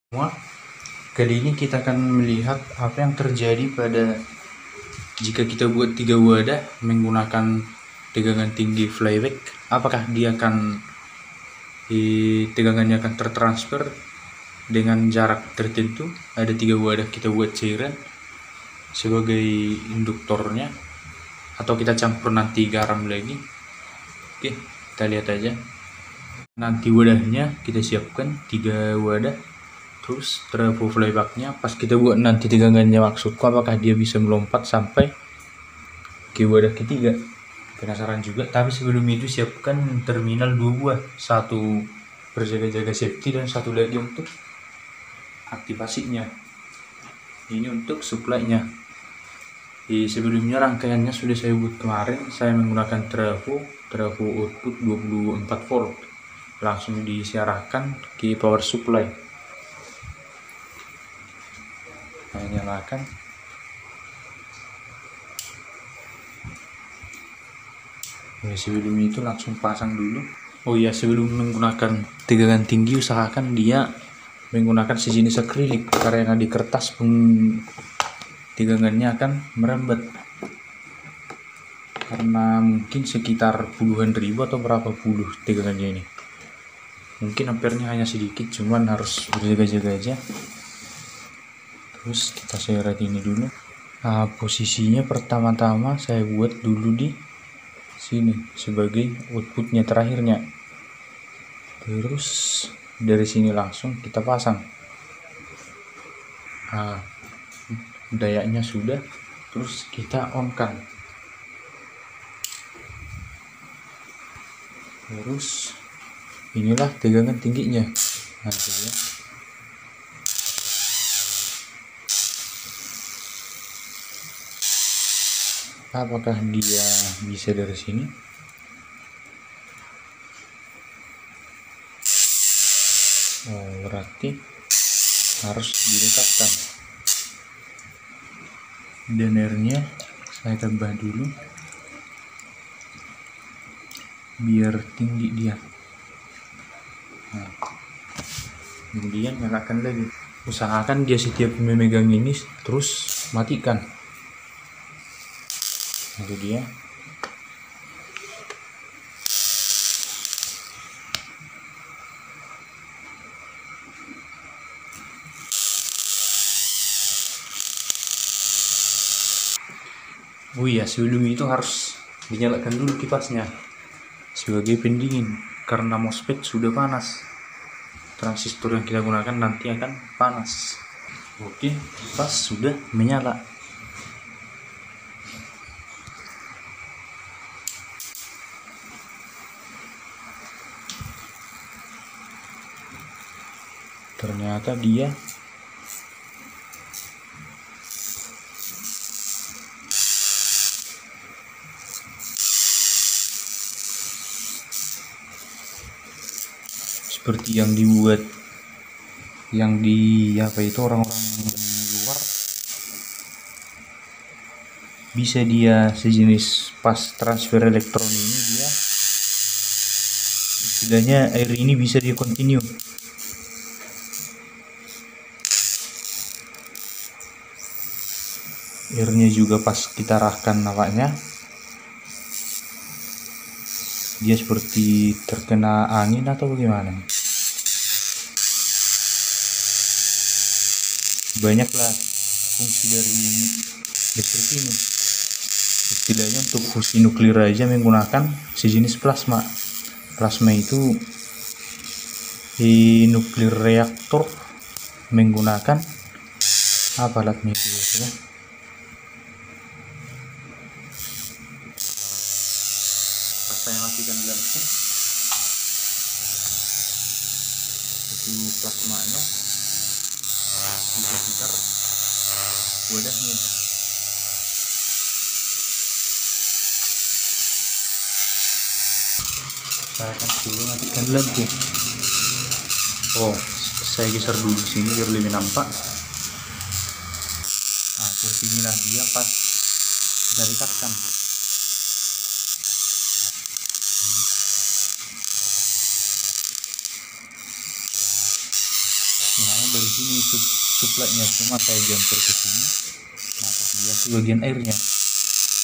Semua, kali ini kita akan melihat apa yang terjadi jika kita buat 3 wadah menggunakan tegangan tinggi flyback. Apakah tegangannya akan tertransfer dengan jarak tertentu. Ada 3 wadah kita buat cairan sebagai induktornya, atau kita campur nanti garam lagi. Oke, kita lihat aja. Nanti wadahnya kita siapkan 3 wadah. Terus trafo flybacknya pas kita buat nanti tegangannya, maksudku apakah dia bisa melompat sampai ke wadah ketiga. Penasaran juga, tapi sebelum itu siapkan terminal 2 buah, satu berjaga-jaga safety dan satu lagi untuk aktivasinya. Ini untuk supply-nya. Sebelumnya rangkaiannya sudah saya buat kemarin. Saya menggunakan trafo output 24 volt, langsung disiarahkan ke power supply. Saya nyalakan. Sebelum itu langsung pasang dulu. Oh iya, sebelum menggunakan tegangan tinggi usahakan dia menggunakan sejenis akrilik, karena di kertas pun tegangannya akan merambat, karena mungkin sekitar puluhan ribu atau berapa puluh tegangannya ini. Mungkin ampernya hanya sedikit, cuman harus berjaga-jaga aja. Terus kita seret ini dulu. Nah, posisinya pertama-tama saya buat dulu di sini sebagai outputnya terakhirnya. Terus dari sini langsung kita pasang. Nah, dayanya sudah, terus kita on kan. Terus inilah tegangan tingginya. Nah, ya. Apakah dia bisa dari sini? Oh, berarti harus dilekatkan. Denernya saya tambah dulu biar tinggi dia. Nah, kemudian nyalakan lagi. Usahakan dia setiap memegang ini terus matikan. Itu dia. Oh iya, sebelum itu harus dinyalakan dulu kipasnya sebagai pendingin, karena MOSFET sudah panas. Transistor yang kita gunakan nanti akan panas. Oke, kipas sudah menyala. Ternyata dia seperti yang dibuat orang-orang luar, bisa dia sejenis pas transfer elektron ini, dia istilahnya air ini bisa dia continue. Airnya juga pas kita arahkan nampaknya dia seperti terkena angin atau bagaimana. Banyaklah fungsi dari listrik ini. Istilahnya untuk fusi nuklir aja menggunakan sejenis plasma. Plasma itu di nuklir reaktor menggunakan apa alatnya itu ya? Saya matikan lampu. Itu plasmanya di sekitar wadahnya. Saya akan dulu matikan lampu. Oh, saya geser dulu sini biar lebih nampak. Nah, terus inilah dia pas kita dekatkan. Baru sini suplainya, cuma saya jumper ke sini, masuk dia ke bagian airnya.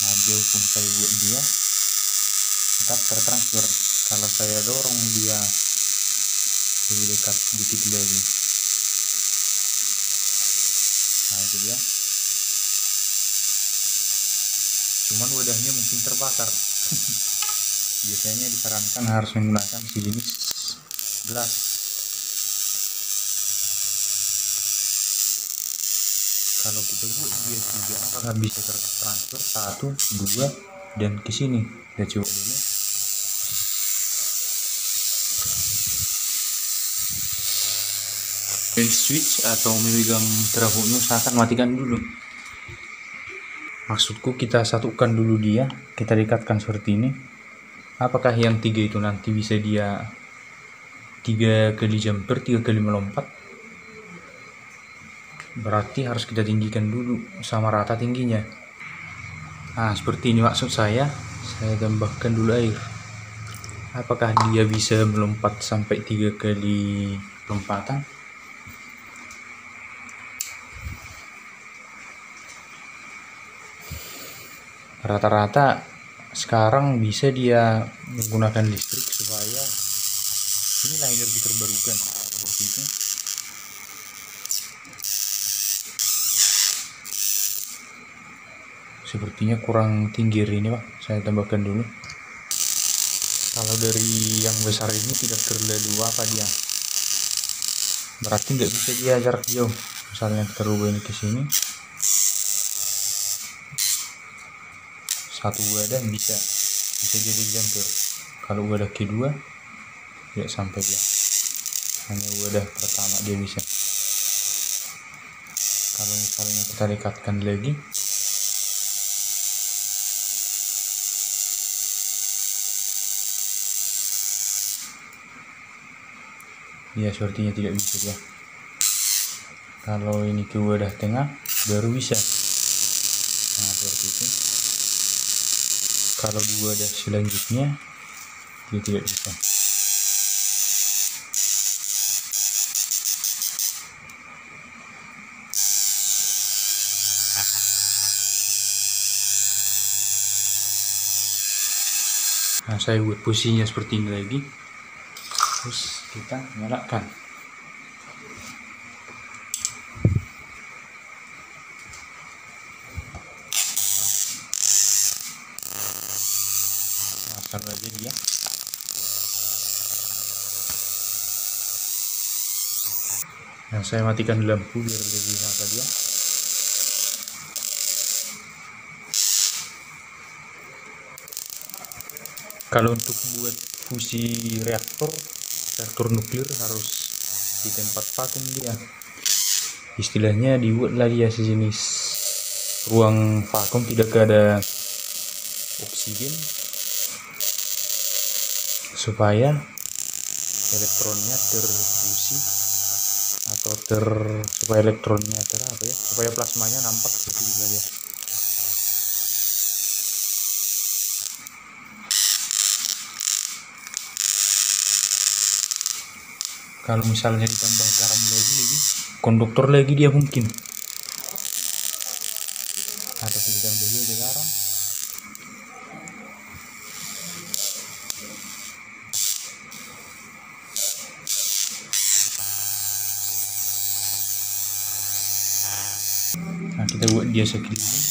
Nah, jauh pun saya buat dia tetap tertransfer. Kalau saya dorong dia lebih dekat sedikit lagi, nah itu dia. Cuman wadahnya mungkin terbakar. Biasanya disarankan harus menggunakan sejenis gelas. Kalau kita buat dia 3, apakah bisa tertransfer 1, 2 dan ke sini? Kita coba dulu. Switch atau memegang terapuknya usahakan matikan dulu. Maksudku kita satukan dulu dia, kita dekatkan seperti ini. Apakah yang 3 itu nanti bisa dia 3 kali jumper, 3 kali melompat? Berarti harus kita tinggikan dulu sama rata tingginya. Nah, seperti ini maksud saya tambahkan dulu air. Apakah dia bisa melompat sampai 3 kali lompatan? Rata-rata sekarang bisa dia menggunakan listrik supaya inilah energi terbarukan seperti itu. Sepertinya kurang tinggi ini Pak, saya tambahkan dulu. Kalau dari yang besar ini tidak terlalu apa dia, berarti nggak bisa dia jarak jauh. Misalnya kita rubah ini ke sini, 1 wadah bisa jadi jumper. Kalau wadah kedua tidak sampai dia, hanya wadah pertama dia bisa. Kalau misalnya kita dekatkan lagi, ya sepertinya tidak bisa dia. Kalau ini ke wadah tengah baru bisa. Nah seperti itu. Kalau di wadah selanjutnya dia tidak bisa. Nah saya buat posisinya seperti ini lagi, terus kita nyalakan. Nyalakan aja dia. Nah saya matikan lampu biar lebih nyala dia. Kalau untuk buat fusi reaktor nuklir harus di tempat vakum dia. Istilahnya dibuatlah dia sejenis ruang vakum, tidak ada oksigen, supaya elektronnya terfusi atau supaya elektronnya supaya plasmanya nampak seperti itu dia. Kalau misalnya ditambah garam lagi konduktor lagi dia mungkin, atau kita tambah juga garam. Nah kita buat dia sekeliling.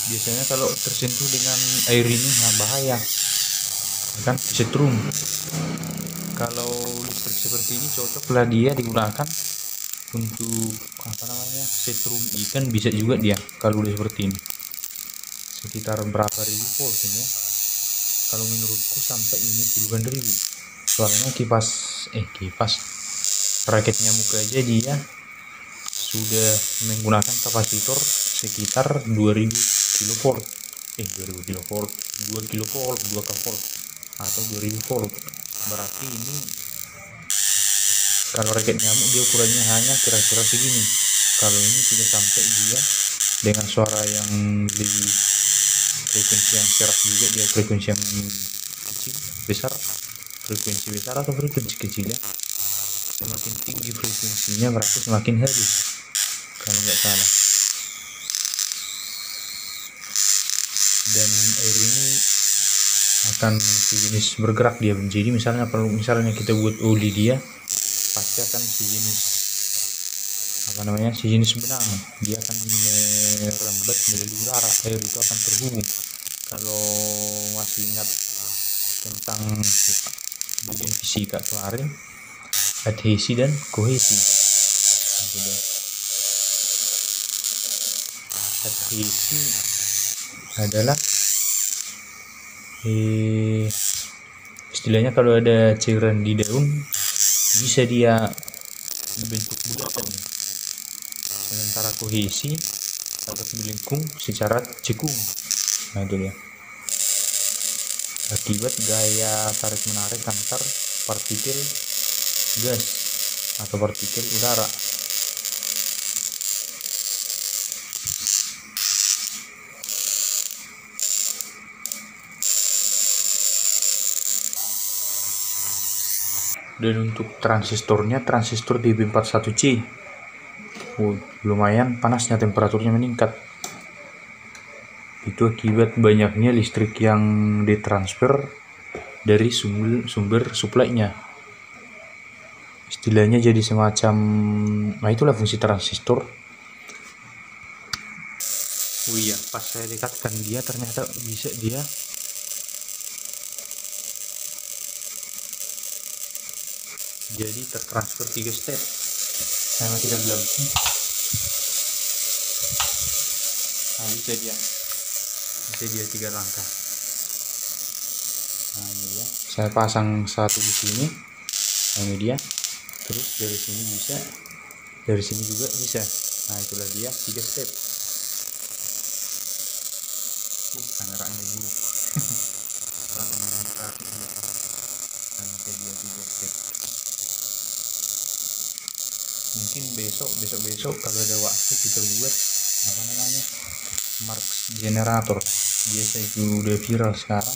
Biasanya kalau tersentuh dengan air ini bahaya, kan setrum. Kalau listrik seperti ini cocoklah dia digunakan untuk setrum ikan, bisa juga dia kalau udah seperti ini. Sekitar berapa ribu volt ya? Kalau menurutku sampai ini puluhan ribu. Soalnya kipas raket nyamuk aja dia sudah menggunakan kapasitor sekitar 2000 kilovolt 2000 kilovolt 2 kilovolt 2 kV atau 2000 volt. Berarti ini kalau raket nyamuk dia ukurannya hanya kira-kira segini. Kalau ini sudah sampai dia dengan suara yang lebih frekuensi yang keras juga, dia frekuensi yang kecil, besar, frekuensi besar atau frekuensi kecil ya. Semakin tinggi frekuensinya berarti semakin halus kalau nggak salah. Dan air ini akan sejenis bergerak dia. Jadi misalnya kalau kita buat oli dia pasti akan sejenis benang, dia akan merembet melalui udara, air itu akan terhubung. Kalau masih ingat tentang bagian fisika kemarin, adhesi dan kohesi. Adhesi adalah istilahnya kalau ada cairan di daun bisa dia membentuk bulatan, sementara kohesi atau melengkung secara cekung. Nah itu dia, akibat gaya tarik menarik antar partikel gas atau partikel udara. Dan untuk transistornya, transistor DB41C, lumayan panasnya, temperaturnya meningkat. Itu akibat banyaknya listrik yang ditransfer dari sumber suplainya. Istilahnya jadi semacam, nah itulah fungsi transistor. Oh iya, pas saya dekatkan dia ternyata bisa dia jadi tertransfer 3 step. Saya masih dalam. Nah, bisa dia 3 langkah. Nah, ini dia. Saya pasang satu di sini. Nah, ini dia. Terus dari sini bisa, dari sini juga bisa. Nah, itulah dia 3 step. Kameranya buruk. Sampai dia 3 step. Mungkin besok kalau ada waktu kita buat Marx generator. Biasa itu udah viral sekarang.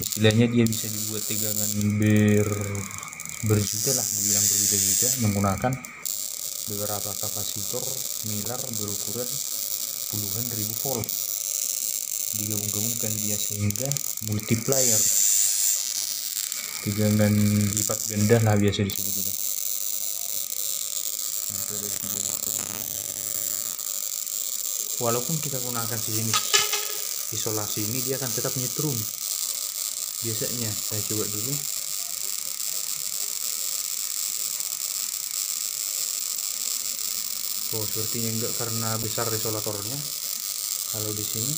Istilahnya dia bisa dibuat tegangan berjuta lah, dibilang berjuta-juta, menggunakan beberapa kapasitor milar berukuran puluhan ribu volt. Digabung-gabungkan dia sehingga multiplier, tegangan lipat ganda lah biasa disebut itu. Walaupun kita gunakan sejenis isolasi ini, dia akan tetap nyetrum. Biasanya saya coba dulu. Oh, sepertinya enggak karena besar isolatornya. Kalau di sini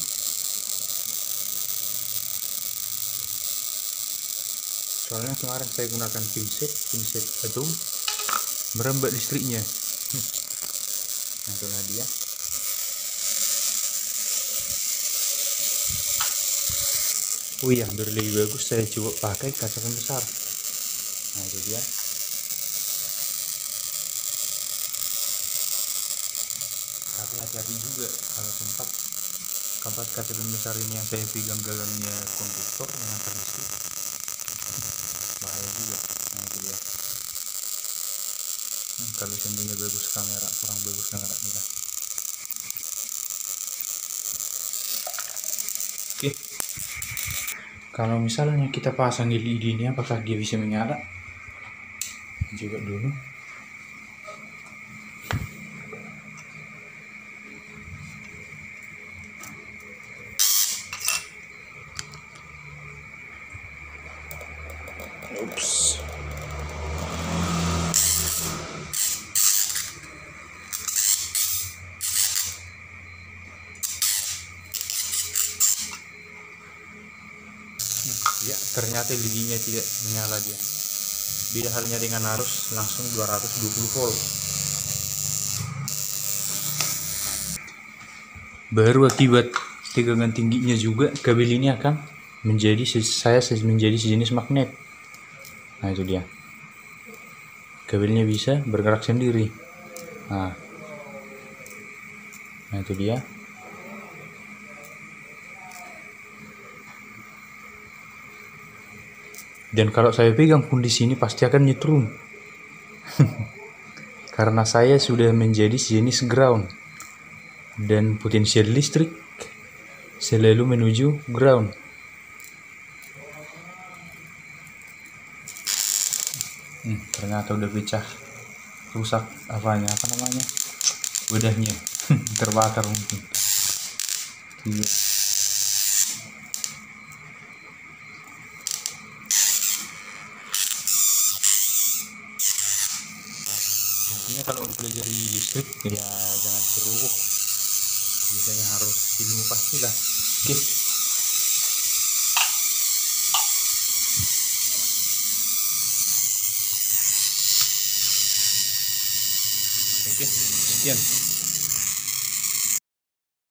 soalnya kemarin saya gunakan pinset itu merambat listriknya. Nah, itulah dia. Oh iya, biar lebih bagus saya coba pakai kaca pembesar. Nah, itu dia. Tapi hati-hati juga kalau sempat kabat kaca pembesar ini yang saya pegang gagangnya konduktor yang antar listrik, bahaya juga. Nah, itu dia. Kalau seandainya bagus kamera, kurang bagus kamera kita. Oke. Kalau misalnya kita pasang LED ini, apakah dia bisa menyala? Coba dulu. Ups. Ya, ternyata LED-nya tidak menyala dia. Beda halnya dengan arus langsung 220 volt. Baru akibat tegangan tingginya juga kabel ini akan menjadi sejenis magnet. Nah, itu dia. Kabelnya bisa bergerak sendiri. Nah, Nah itu dia. Dan kalau saya pegang pun di sini pasti akan nyetrum. Karena saya sudah menjadi sejenis ground. Dan potensial listrik selalu menuju ground. Ternyata udah pecah. Rusak apa namanya? Wadahnya. Terbakar mungkin. Iya. Intinya kalau mempelajari listrik ya jangan seru. Biasanya harus ilmu pastilah. Oke. Oke, sekian.